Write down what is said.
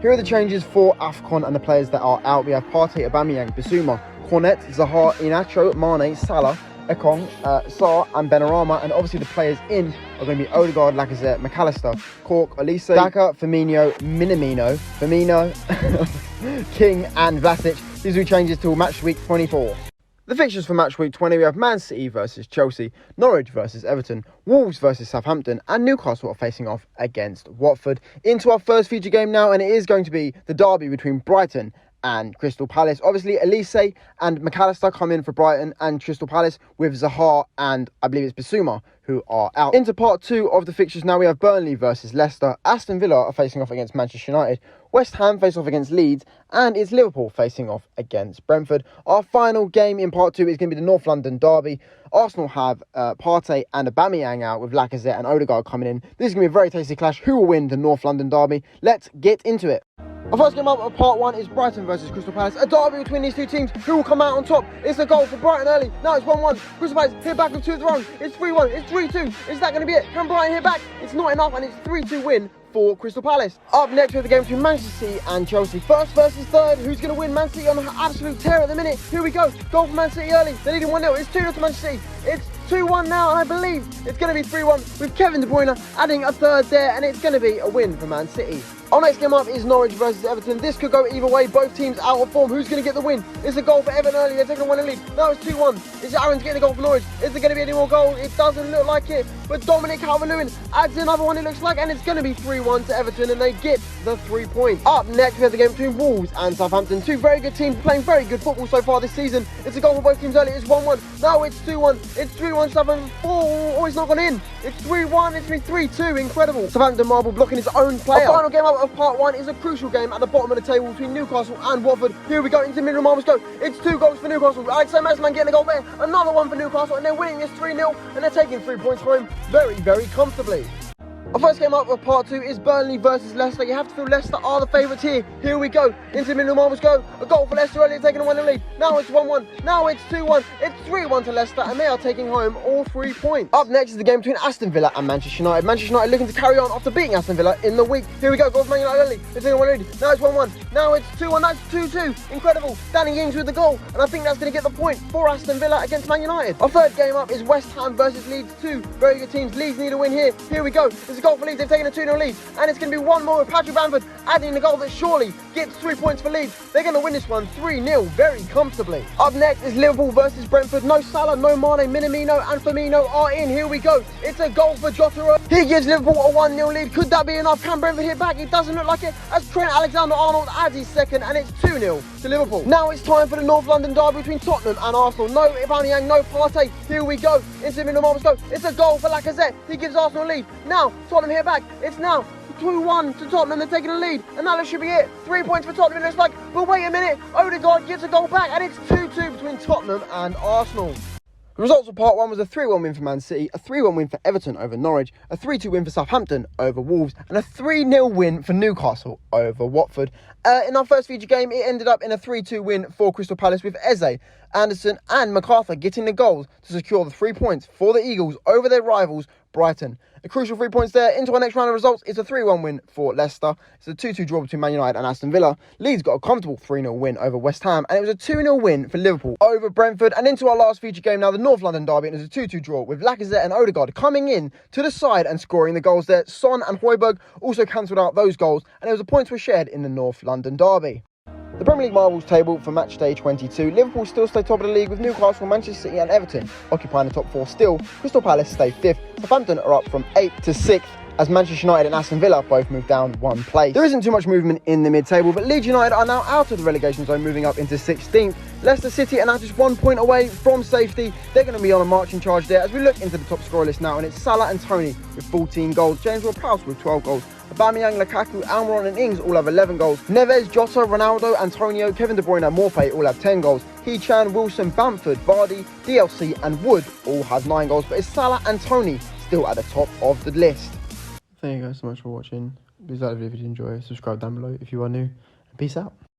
Here are the changes for AFCON and the players that are out. We have Partey, Aubameyang, Bissouma, Cornet, Zaha, Inacho, Mane, Salah, Ekong, Sarr and Benrahma, and obviously the players in are going to be Odegaard, Lacazette, McAllister, Cork, Olise, Daka, Firmino, Firmino, King and Vlasic. These will be changes till match week 24. The fixtures for match week 20, we have Man City versus Chelsea, Norwich versus Everton, Wolves versus Southampton, and Newcastle are facing off against Watford. Into our first feature game now, and it is going to be the derby between Brighton and Crystal Palace. Obviously, Olise and McAllister come in for Brighton and Crystal Palace, with Zaha and I believe it's Bissouma who are out. Into part 2 of the fixtures now, we have Burnley versus Leicester, Aston Villa are facing off against Manchester United, West Ham face off against Leeds, and it's Liverpool facing off against Brentford. Our final game in part 2 is going to be the North London derby. Arsenal have Partey and Aubameyang out, with Lacazette and Odegaard coming in. This is going to be a very tasty clash. Who will win the North London derby? Let's get into it. Our first game up of part 1 is Brighton versus Crystal Palace. A derby between these two teams. Who will come out on top? It's a goal for Brighton early. Now it's 1-1. Crystal Palace hit back with 2 of their own. It's 3-1. It's 3-2. Is that going to be it? Can Brighton hit back? It's not enough, and it's 3-2 win for Crystal Palace. Up next, we have the game between Manchester City and Chelsea. First versus third. Who's going to win? Man City on an absolute tear at the minute. Here we go. Goal for Man City early. They're leading 1-0. It's 2-0 to Manchester City. It's 2-1 now, and I believe it's going to be 3-1 with Kevin De Bruyne adding a third there, and it's going to be a win for Man City. Our next game up is Norwich versus Everton. This could go either way. Both teams out of form. Who's going to get the win? It's a goal for Everton early. They're taking a 1-0 lead. Now it's 2-1. Is Aaron's getting a goal for Norwich? Is there going to be any more goals? It doesn't look like it. But Dominic Calvert-Lewin adds another one, it looks like, and it's going to be 3-1 to Everton, and they get the 3 points. Up next, we have the game between Wolves and Southampton. Two very good teams playing very good football so far this season. It's a goal for both teams early. It's 1-1. Now it's 2-1. It's 3-1. Southampton 4. Oh, it's not gone in. It's 3-1. It's been 3-2. Incredible. Southampton marble blocking his own player. Our final game up of part 1 is a crucial game at the bottom of the table between Newcastle and Woodford. Here we go into the middle of marbles go. It's 2 goals for Newcastle. Alexander Maximan getting a goal there. Another one for Newcastle, and they're winning this 3-0, and they're taking 3 points home very, very comfortably. Our first game up of part 2 is Burnley versus Leicester. You have to feel Leicester are the favourites here. Here we go. Into the middle of marbles go. A goal for Leicester earlier, taking a 1-0 lead. Now it's 1-1. Now it's 2-1. It's 3-1 to Leicester, and they are taking home all 3 points. Up next is the game between Aston Villa and Manchester United. Manchester United looking to carry on after beating Aston Villa in the week. Here we go. Goal for Man United early. They're taking a 1-0 lead. Now it's 1-1. Now it's 2-1. That's 2-2. Incredible. Danny Ings with the goal, and I think that's going to get the point for Aston Villa against Man United. Our third game up is West Ham versus Leeds. 2 very good teams. Leeds need a win here. Here we go. There's a goal for Leeds. They've taken a 2-0 lead, and it's going to be one more with Patrick Bamford adding the goal that surely gets 3 points for Leeds. They're going to win this one 3-0 very comfortably. Up next is Liverpool versus Brentford. No Salah, no Mane, Minamino and Firmino are in. Here we go. It's a goal for Jota. He gives Liverpool a 1-0 lead. Could that be enough? Can Brentford hit back? It doesn't look like it, as Trent Alexander-Arnold adds his second, and it's 2-0 to Liverpool. Now it's time for the North London derby between Tottenham and Arsenal. No Aubameyang, no Partey. Here we go. Into the middle of marbles go. It's a goal for Lacazette. He gives Arsenal a lead. Now Tottenham hit back. It's now 2-1 to Tottenham. They're taking a lead, and that should be it. 3 points for Tottenham, it looks like. But wait a minute, Odegaard gets a goal back, and it's 2-2 between Tottenham and Arsenal. The results of part 1 was a 3-1 win for Man City, a 3-1 win for Everton over Norwich, a 3-2 win for Southampton over Wolves, and a 3-0 win for Newcastle over Watford. In our first feature game, it ended up in a 3-2 win for Crystal Palace, with Eze, Anderson and MacArthur getting the goals to secure the 3 points for the Eagles over their rivals Brighton. A crucial 3 points there. Into our next round of results, it's a 3-1 win for Leicester. It's a 2-2 draw between Man United and Aston Villa. Leeds got a comfortable 3-0 win over West Ham, and it was a 2-0 win for Liverpool over Brentford. And into our last feature game now, the North London derby, and it was a 2-2 draw with Lacazette and Odegaard coming in to the side and scoring the goals there. Son and Højbjerg also cancelled out those goals, and it was the points were shared in the North London derby. The Premier League marbles table for Matchday 22. Liverpool still stay top of the league, with Newcastle, Manchester City and Everton occupying the top 4 still. Crystal Palace stay 5th. Southampton are up from 8th to 6th, as Manchester United and Aston Villa both move down 1 place. There isn't too much movement in the mid-table, but Leeds United are now out of the relegation zone, moving up into 16th. Leicester City are now just 1 point away from safety. They're going to be on a marching charge there as we look into the top scorer list now, and it's Salah and Toney with 14 goals, James Ward-Prowse with 12 goals, Aubameyang, Lukaku, Almiron and Ings all have 11 goals. Neves, Jota, Ronaldo, Antonio, Kevin De Bruyne and Morpay all have 10 goals. He-Chan, Wilson, Bamford, Vardy, DLC and Wood all have 9 goals, but it's Salah and Toney still at the top of the list. Thank you guys so much for watching. Please like the video if you enjoy, subscribe down below if you are new, and peace out.